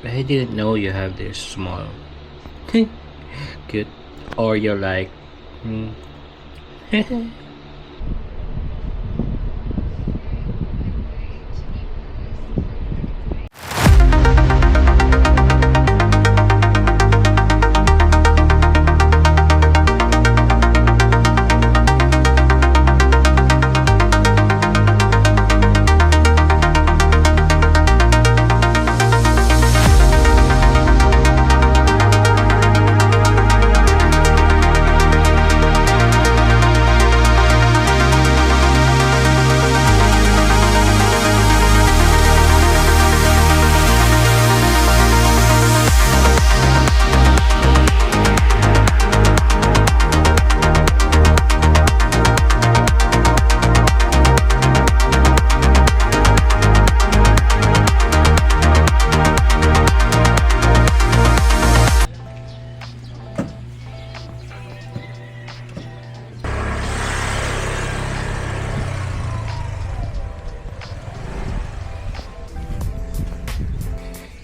I didn't know you have this small. Cute. Or you're like, hmm.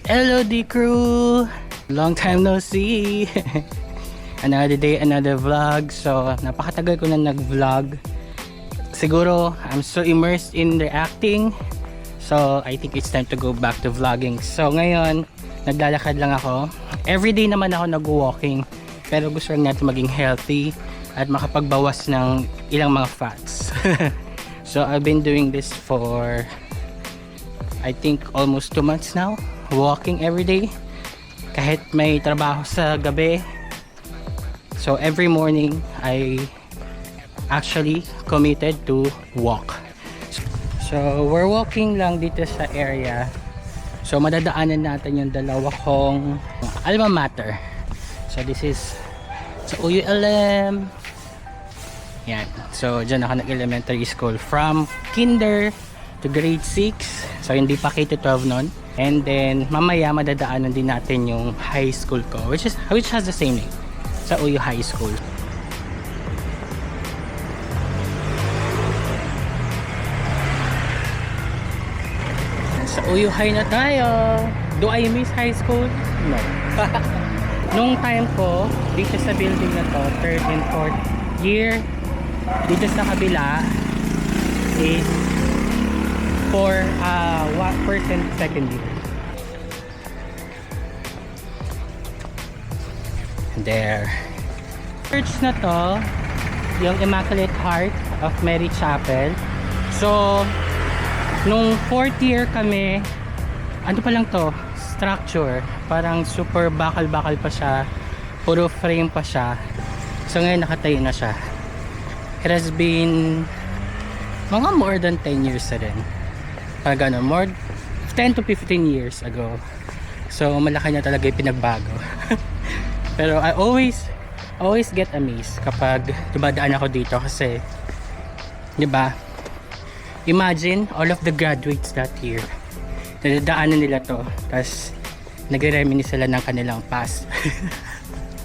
Hello D crew! Long time no see! Another day, another vlog. So napakatagal ko na nag-vlog. Siguro I'm so immersed in reacting. So I think it's time to go back to vlogging. So ngayon, naglalakad lang ako. Everyday naman ako nag-walking. Pero gusto rin natin maging healthy at makapagbawas ng ilang mga fats. So I've been doing this for I think almost 2 months now. Walking every day kahit may trabaho sa gabi. So every morning I actually committed to walk. So we're walking lang dito sa area. So madadaanan natin yung dalawa kong alma mater. So this is sa UULM. Yan. So dyan ako nag-elementary school from kinder to grade 6. So hindi pa K-12 nun. And then mamaya madadaanan din natin yung high school ko which has the same name, sa UU High School. Sa UU High na tayo. Do I miss high school? No. Nung time ko dito sa building na to, 3rd and 4th year, dito sa kabila is for 1% second year. There. Church na to, yung Immaculate Heart of Mary Chapel. So, nung 4th year kami, ano pa lang to? Structure. Parang super bakal-bakal pa siya. Puro frame pa siya. So, ngayon nakatayo na siya. It has been mga more than 10 years na rin. Parang gano'n, more 10 to 15 years ago. So malaki na talaga yung pinagbago. Pero I always get amazed kapag dumadaan ako dito kasi 'di ba? Imagine all of the graduates that year. Nadadaanan nila to, tapos nagre-reminisce sila ng kanilang past.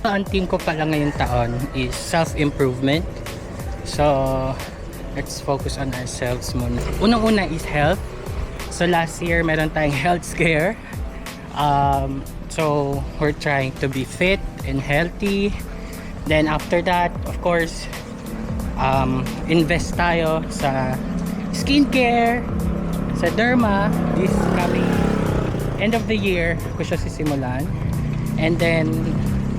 Ang team ko pala ngayong taon is self-improvement. So let's focus on ourselves muna. Unang-una is health. So last year meron tayong health scare. So we're trying to be fit and healthy. Then after that, of course, invest tayo sa skincare, sa derma. This coming end of the year ko siya sisimulan. And then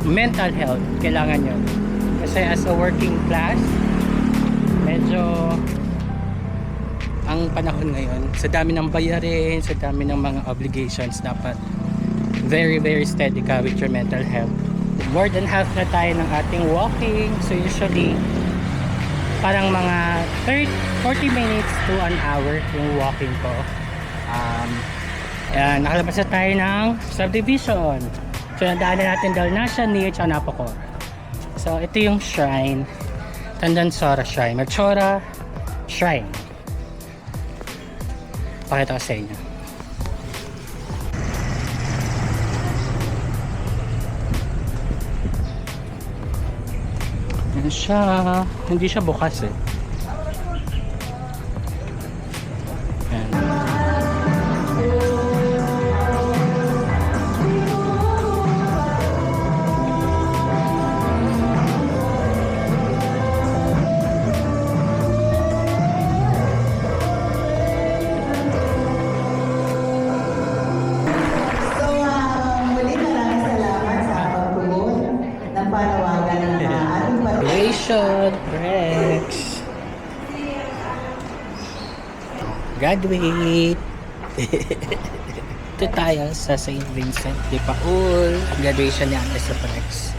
mental health, kailangan yun. Kasi as a working class, medyo ang panahon ngayon, sa dami ng bayarin, sa dami ng mga obligations, dapat very steady ka with your mental health. More than half na tayo ng ating walking. So usually parang mga 40 minutes to an hour yung walking ko. Nakalabas na tayo ng subdivision. So nadaanan natin Dalnasia, near Chanapocor. So ito yung shrine, Tandansora Shrine, Machora Shrine. Pakita ko sa inyo. Yan siya. Hindi siya bukas eh. Yan. Graduation! Rex! Graduate! Ito tayo sa St. Vincent de Paul. Graduation ni Ate sa Rex.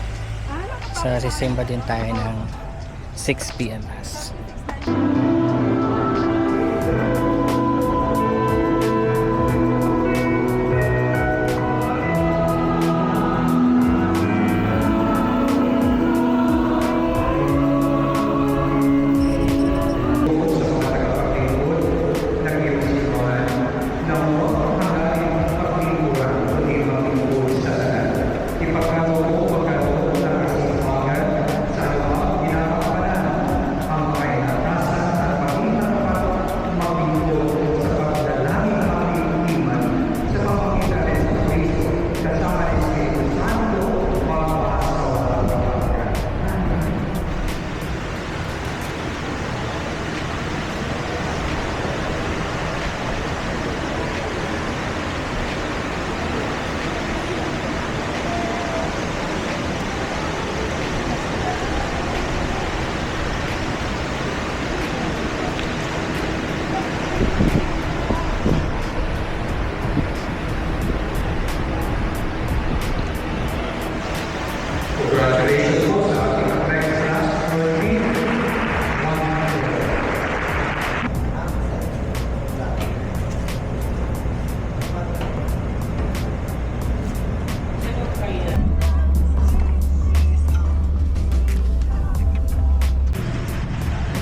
Sa Sisimba din tayo ng 6 p.m. Mass.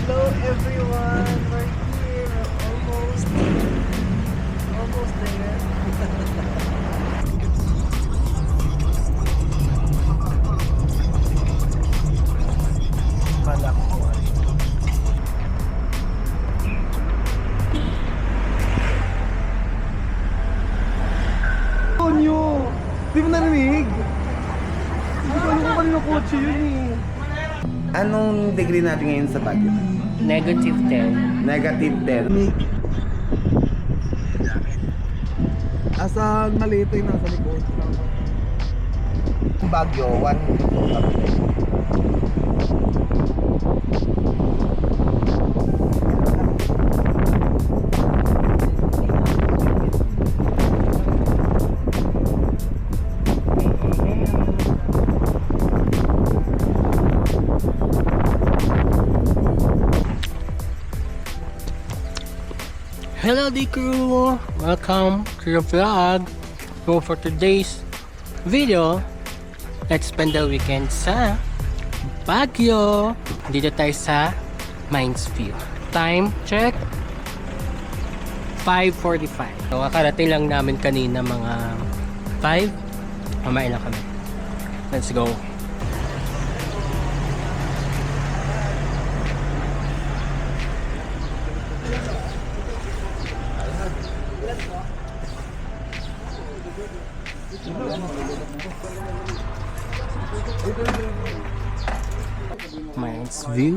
Hello everyone, we're here, almost there. Malakwan. Tonyo! Di mo narinig? Hindi ko alam kung kanino kotse yun eh. Anong degree natin ngayon sa Baguio? Negative 10. Negative 10. Asang maliit ay nasa likod. Baguio, 1. Hello D crew! Welcome to the vlog. So for today's video, let's spend the weekend sa Baguio. Dito tayo sa Mines View. Time check 5:45. So kakarating lang namin kanina mga 5. Mamain lang kami. Let's go. Mines View.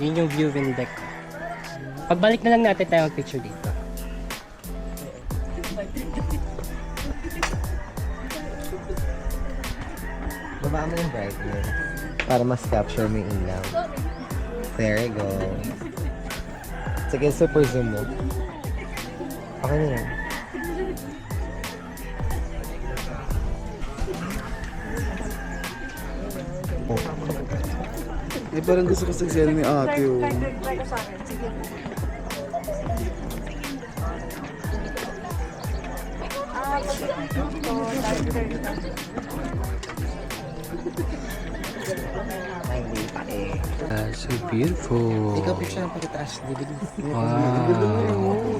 Yun yung view in deck. Pagbalik na lang natin tayo mag-picture dito. Baba mo yung brightness para mas capture mo yung ilaw. There you go. Sige, super zoom mo. Okay na yan. Eh parang gusto ko sa ni ate oh. Ay, hindi pa eh. So beautiful. Ikaw picture ng pagkataas. Wow.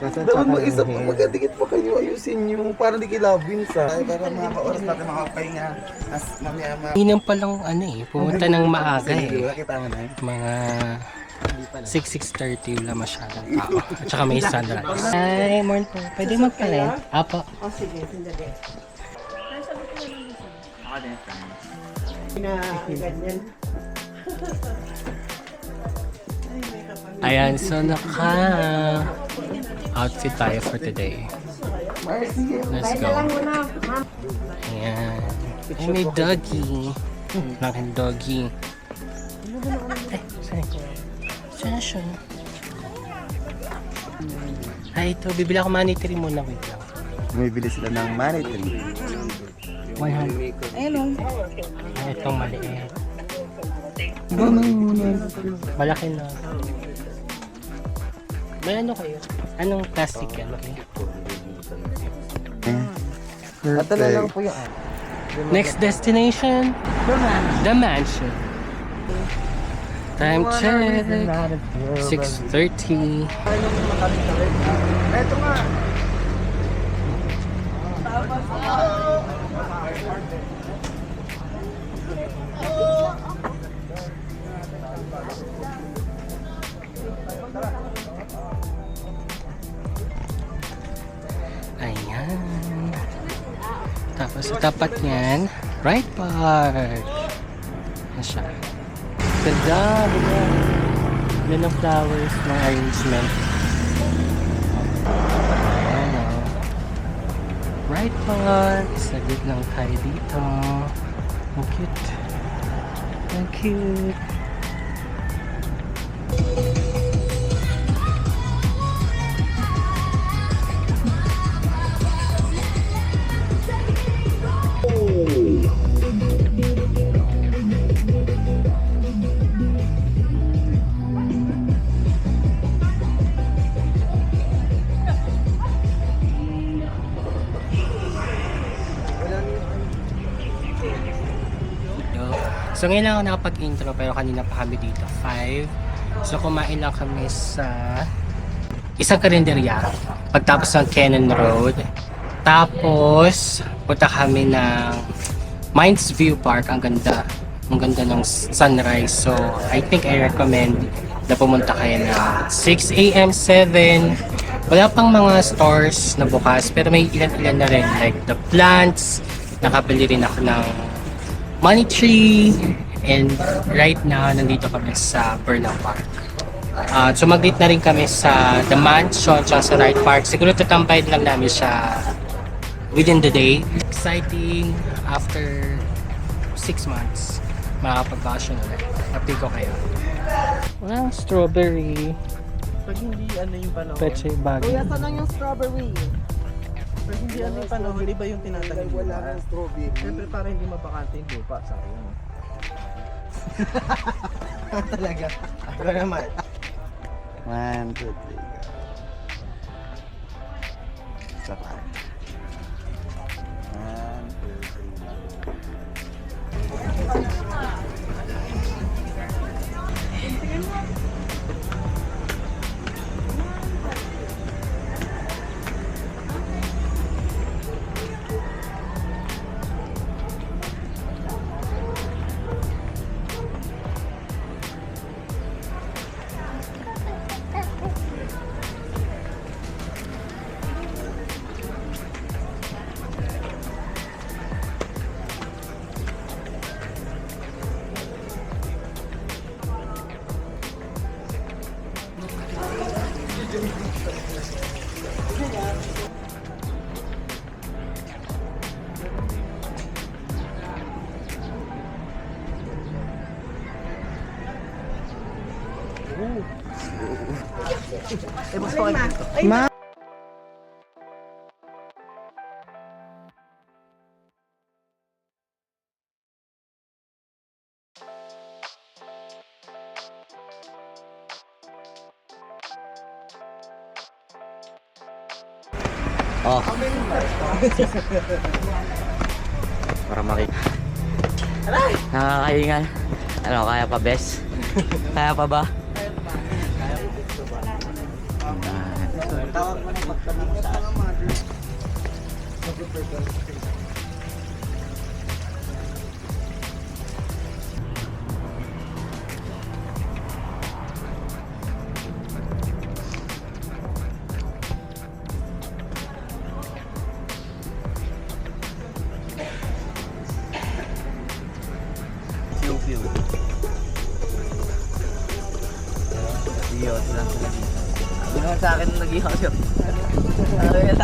Dapat mag-isa pa, magkadikit pa kayo, ayusin nyo. Parang di kilabin sa. Ay, para makaka-oras natin makapahinga. As mamaya Hinang palang ano eh, pumunta ng maaga eh. Kita mo na eh. Mga 6:30 wala masyadong tao. At saka may sunrise. Hi, morning po. Pwede magpalit? Apo. O sige, sandali. Na ganyan. Ayan, so naka outfit tayo for today. Marcy, Let's Bye go. na lang muna, ma'am. Ayan. Ay, may doggy. Laking doggy. Eh, saan? Saan siya? Ay, ito. Bibili ako money tree muna. Wait lang. bumibili sila ng money tree. 100. Ayun o. Ay, itong maliit. Ganun muna. Malaki na. May ano kayo? Anong plastic yan? Okay. At ano lang po yung Next destination? The mansion. Time check. 6:30. Eto nga. Ayan. Tapos sa tapat niyan, right park. Ayan siya. Ganda, ganda. Ganda ng flowers, ng arrangement. Ayan o. Right park. Saglit lang tayo dito. Ang cute. Ang cute. So ngayon lang ako nakapag-intro pero kanina pa kami dito 5. So kumain lang kami sa isang karinderya pagtapos ng Cannon Road. Tapos punta kami ng Mines View Park. Ang ganda. Ang ganda ng sunrise. So I think I recommend na pumunta kayo na 6 a.m. 7. Wala pang mga stores na bukas pero may ilan-ilan na rin like the plants. Nakabili rin ako ng money tree, and right now nandito kami sa Burnham Park. Sumaglit na rin kami sa The Mansion at sa Right Park. Siguro tatampay lang namin siya within the day. Exciting after 6 months makakapag-vacation ulit. Update ko kayo. Wow, strawberry. Pag hindi ano yung panahon, Peche bag. Kuya, saan lang yung strawberry? pag hindi ano yung panahon, iba yung tinatanim Wala nila. ng strawberry. Siyempre para hindi mabakante yung lupa sa akin. talaga. Ako naman. 1, 2, 3, go. Isa pa. 1, 2, 3. Eh, mas pakit dito. Oh. Para makita. Nakakahingal. Ano, kaya pa, bes? Kaya pa ba? Sabi naman sa akin nung nag-ihaw yun. Ano yan?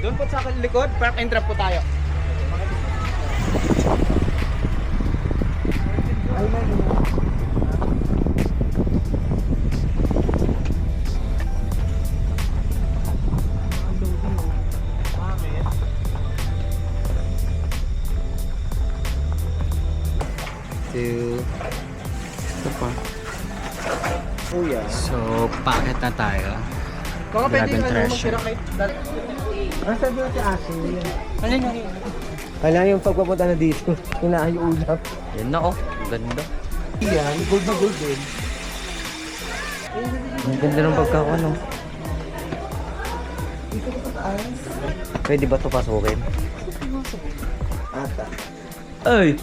Doon po sa likod, park and drop po tayo. Two. Ito pa. Kuya. So, packet na tayo. Baka pwede Dragon ano, Treasure. magtira kay... Ano sabi mo si Ashley? Ano yun? Kala yung pagpapunta na dito, inaayo ulap. Yan na oh. Ganda. Yan, gold na gold din. Ang ganda ng pagkakano. Pwede ba ito pasukin? Ata. Ay!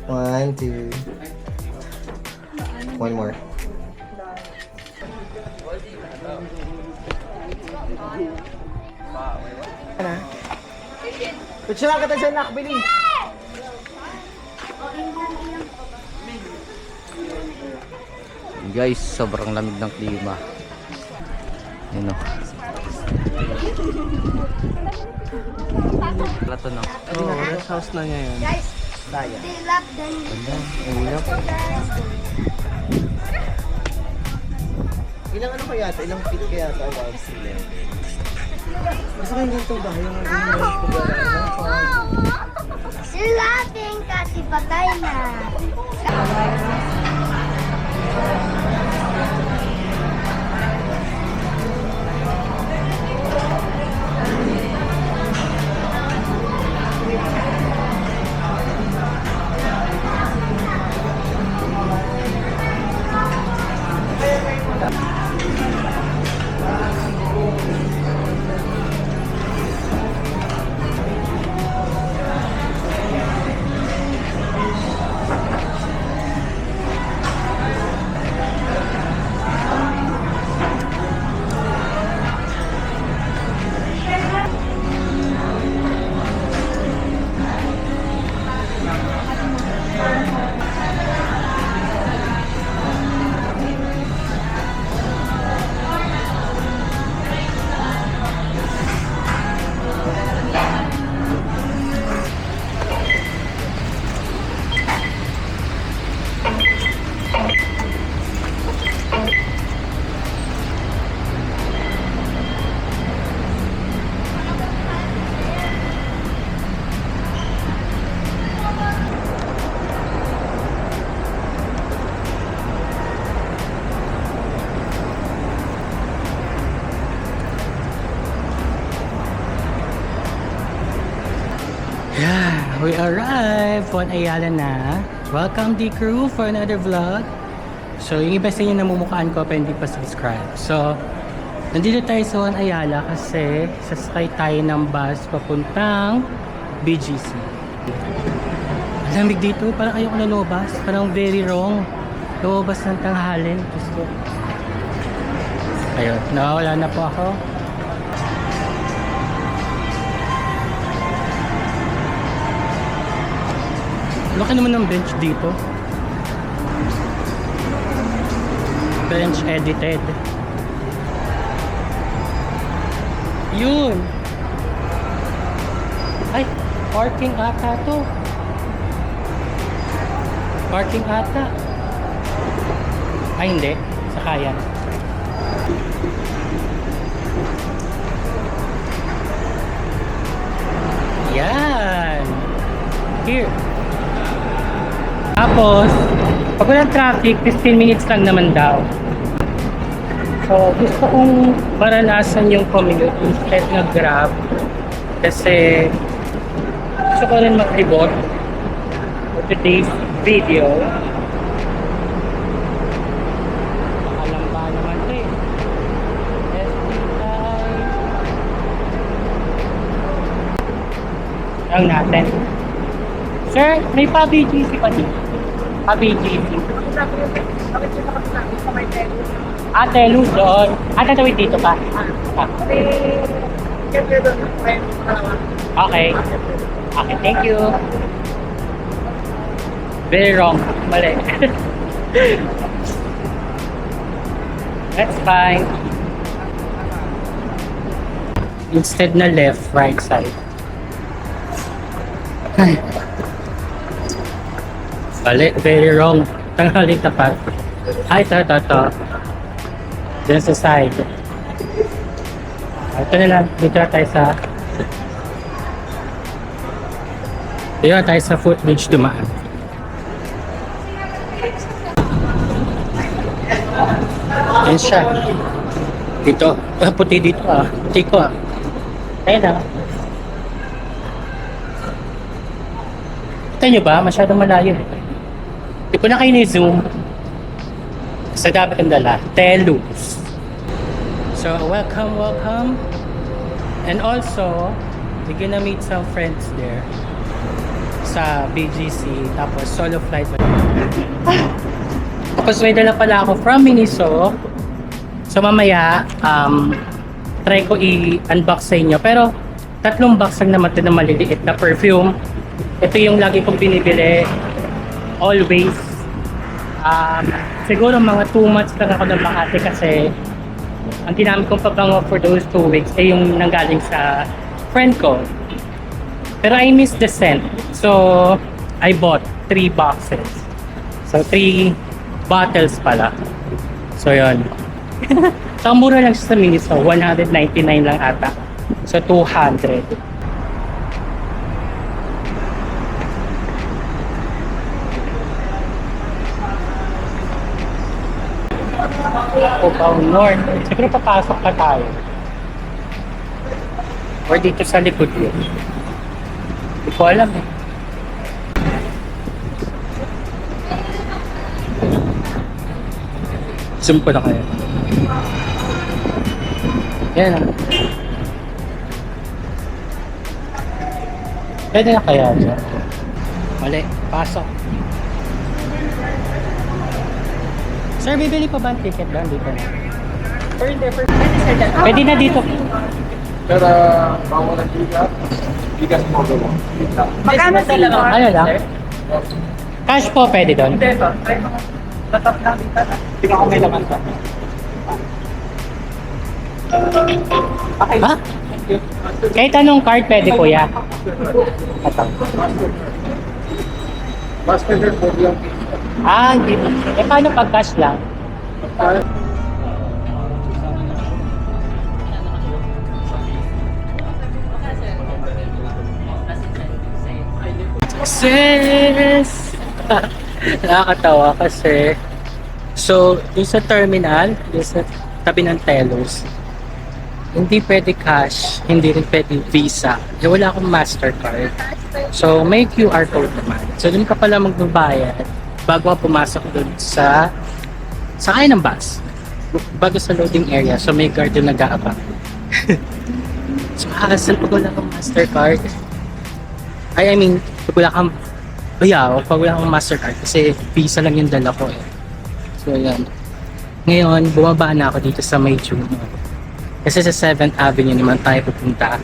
1, 2. One more. Pwede lang kita dyan, nakbili. Guys, sobrang lamig ng klima. Yun o. Wala to no? Oo, rest house na niya yun. Guys, Daya. they love them. Ulap. Ilang ano kaya ito? Ilang feet kaya ito above sea level? Gusto ko yung ganito ba? Yung She's laughing kasi patay na. Yeah, we arrived on Ayala na. Welcome the crew for another vlog. So, yung iba sa inyo namumukhaan ko pa hindi pa subscribe. So, nandito tayo sa Juan Ayala kasi sasakay tayo ng bus papuntang BGC. Lamig dito, parang ayoko na lumabas. Parang very wrong. Lumabas ng tanghalin. Gusto. Ayun, nawawala na po ako. Laki naman ng bench dito. Bench edited. Yun. Ay, parking ata to. Parking ata. Ay, hindi. Sakayan. Yan. Here. Tapos, pag walang traffic, 15 minutes lang naman daw. So, gusto kong maranasan yung commute instead na Grab. Kasi, gusto ko rin mag-ribot for today's video. Alam ba naman ito eh. Lang natin. Sir, may pa-BGC pa dito. Pa-BGC. Telus doon. Tatawid dito pa. Okay. Okay, thank you. Very wrong. Mali. That's fine. Instead na left, right side. Ay. Bali, very wrong. Tanghali tapat. Ay, ito. Diyan sa side. Ito na lang. Dito na tayo sa... Dito na tayo sa footbridge dumaan. Yan siya. Dito. Puti dito ah. Puti ko ah. Ayun ah. Kita nyo ba? Masyadong malayo. Di ko na kayo ni-zoom. Sa dapat ang dala. Telus. So, welcome. And also, we're gonna meet some friends there. Sa BGC. Tapos, solo flight. Tapos, may dala pala ako from Miniso. So, mamaya, try ko i-unbox sa inyo. Pero, 3 box lang naman ito na maliliit na perfume. Ito yung lagi kong binibili. Always. Siguro mga 2 months lang ako ng Makati kasi ang ginamit kong pabango for those 2 weeks ay yung nanggaling sa friend ko. Pero I miss the scent. So, I bought 3 boxes. So, 3 bottles pala. So, yun. So, ang mura lang siya sa Miniso. 199 lang ata. So, 200. Cubao North. Siguro papasok pa tayo. Or dito sa likod yun. Hindi ko alam eh. Zoom ko na kayo. Yan ah. Pwede na kaya dyan? Mali. Pasok. Sir, bibili pa ba ang ticket doon dito na? Pwede na dito. Pero, bago ng bigas mo gawin. Magkano dalawa? Ano lang? Cash po pwede doon? Hindi pa. Tatap lang dito. Tingnan ko may laman pa. Ha? Kahit anong card pwede kuya. Ito. Master po yung Hindi. Paano pag cash lang? Sis! Nakakatawa kasi yung sa terminal, yung sa tabi ng telos, hindi pwede cash, hindi rin pwede Visa. Wala akong Mastercard. So may QR code naman. So dun ka pala magbabayad bago ka pumasok dun sa sakay ng bus. Bago sa loading area. So may guard yung nag-aabang. So hassle pag wala kang Mastercard. I mean, pag wala kang pag wala kang Mastercard kasi Visa lang yung dala ko eh. So yan. Ngayon, bumaba na ako dito sa May Juno. Kasi sa 7th Avenue naman tayo pupunta.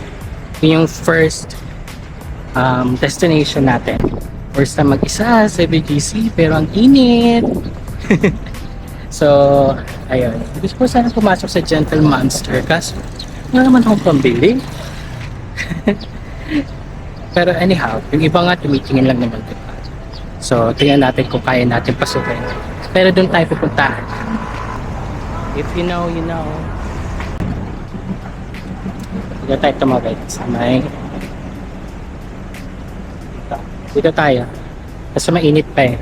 Yun yung first destination natin. First time mag-isa sa BGC, pero ang init. So, ayun. Gusto ko sana pumasok sa Gentle Monster kasi wala naman akong pambili. Pero anyhow, yung iba nga tumitingin lang naman diba? So, tingnan natin kung kaya natin pasukin. Pero doon tayo pupunta. If you know, you know. Dito tayo tumagay sa may dito tayo kasi mainit pa eh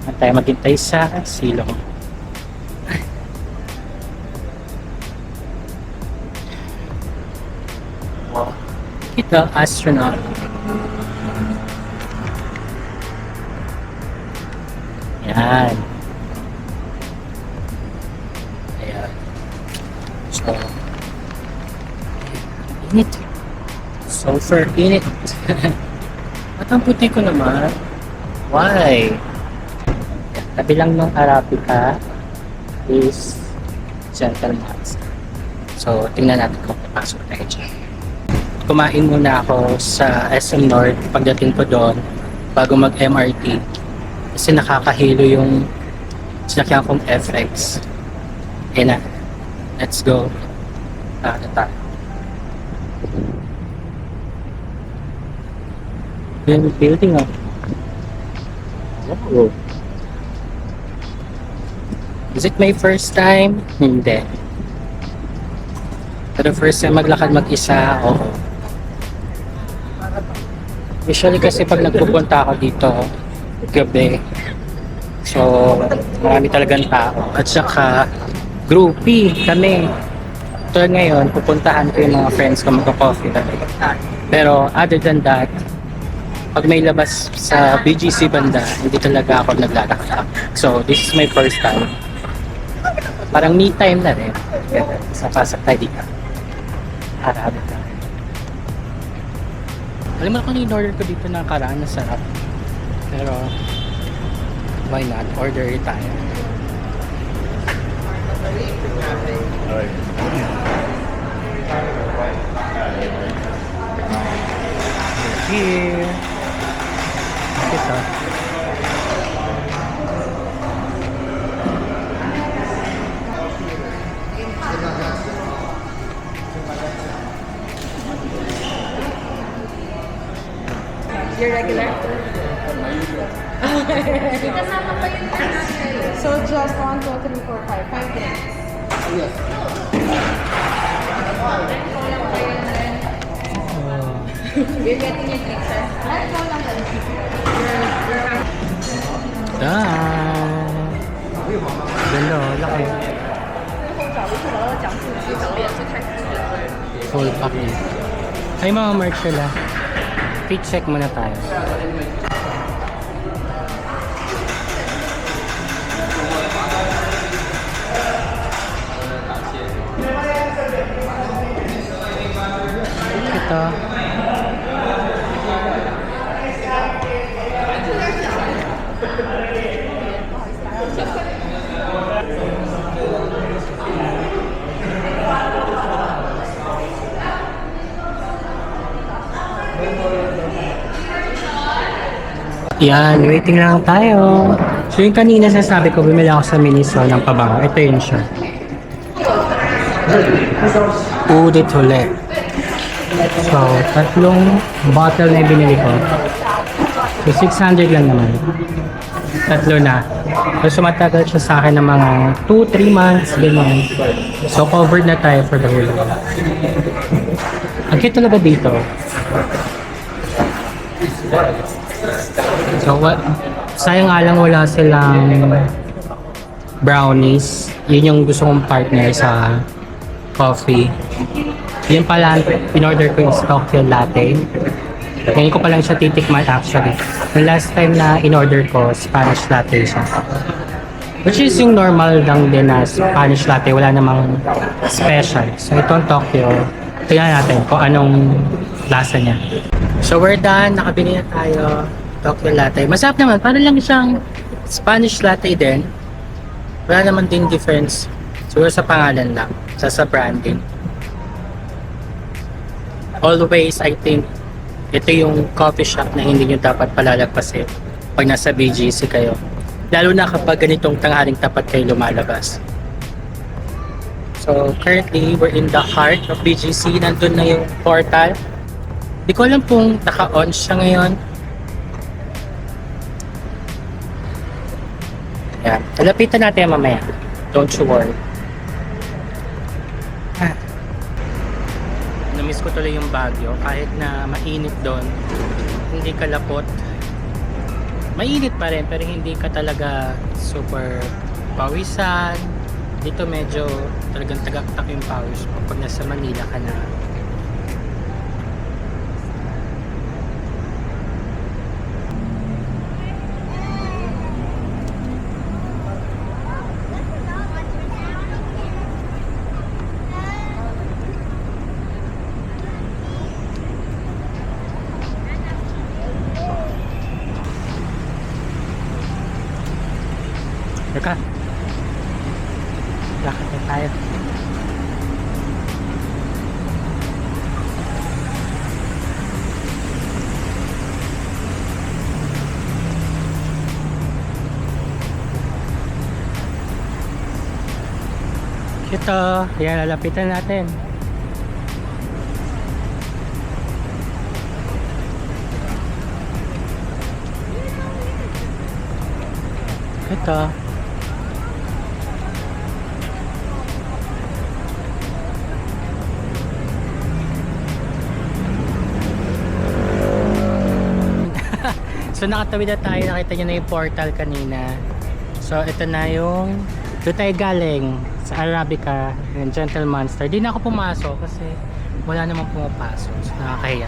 at tayo maghintay sa silong. Ito, astronaut. Yan. Ayan. So init. Sulfur init. At ang puti ko naman. Why? Tabi lang ng Arabica is Gentle Monster. So, tingnan natin kung papasok tayo dyan. Kumain muna ako sa SM North pagdating ko doon bago mag-MRT. Kasi nakakahilo yung sinakyan kong FX. Ayun na. Let's go. Tayo. Yung building oh. Oh. Is it my first time? Hindi. Pero first time maglakad mag-isa, oo. Usually kasi pag nagpupunta ako dito, gabi. So, marami talagang tao. At saka, groupie kami. So ngayon, pupuntahan ko yung mga friends ko magka-coffee kami. Pero other than that, pag may labas sa BGC banda, hindi talaga ako naglalakad. So, this is my first time. Parang me time na rin. Sa pasok tayo dito. Harapin ka. Alam mo kung in-order ko dito ng karaan na sarap. Pero, why not? Order it tayo. Here. Ito. Your regular? So just 1, 2, 3, 4, 5. 5 drinks. You're getting your drinks, sir? Let's go lang. Ganda, laki. Full pack eh. Ay, mga merch sila. Fit check muna tayo. Ito. Yan, waiting lang tayo. So yung kanina sasabi ko, bumili ako sa Miniso ng pabango. Ito yun siya. Ulit ulit. So, 3 bottle na yung binili ko. So, 600 lang naman. 3 na. So, matagal siya sa akin ng mga 2-3 months, ganyan. So, covered na tayo for the whole year. Ang cute talaga dito. So, sayang nga lang wala silang brownies. Yun yung gusto kong partner sa coffee. Yun pala, in-order ko yung Tokyo Latte. Ngayon ko pa lang siya titikman actually. The last time na in-order ko, Spanish Latte siya. Which is yung normal lang din na Spanish Latte. Wala namang special. So, itong Tokyo, tingnan natin kung anong lasa niya. So, we're done. Nakabili na tayo. Tokyo Latte. Masarap naman. Parang lang siyang Spanish Latte din. Wala naman din difference. Siguro sa pangalan lang. Sa branding. Always, I think, ito yung coffee shop na hindi nyo dapat palalagpasin pag nasa BGC kayo. Lalo na kapag ganitong tanghaling tapat kayo lumalabas. So, currently, we're in the heart of BGC. Nandun na yung portal. Di ko alam kung naka-on siya ngayon. Yan. Talapitan natin mamaya. Don't you worry. Namiss ko tuloy yung Baguio. Kahit na mainit doon, hindi ka lapot. Mainit pa rin, pero hindi ka talaga super pawisan. Dito medyo talagang tagaktak yung pawis mo pag nasa Manila ka na. Teka. Lakad na tayo. Ito, yan, lalapitan natin. Ito. So nakatawid na tayo, nakita nyo na yung portal kanina. So ito na yung doon tayo galing sa Arabica and Gentleman's Store. Di na ako pumasok kasi wala namang pumapasok. So nakakahiya.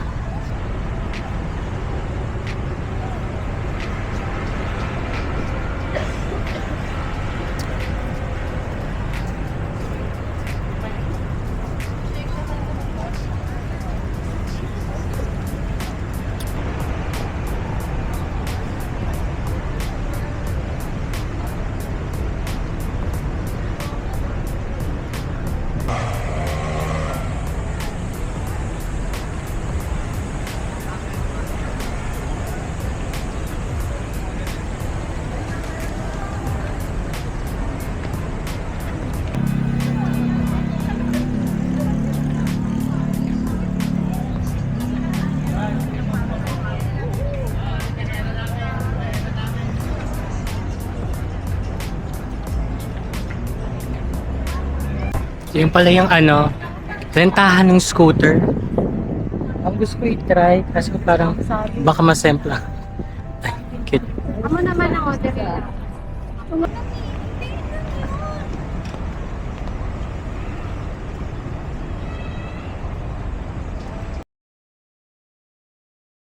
Yung pala yung ano, rentahan ng scooter. Ang gusto ko i-try kasi parang baka masempla. Ay, cute. Amo naman ang order nila.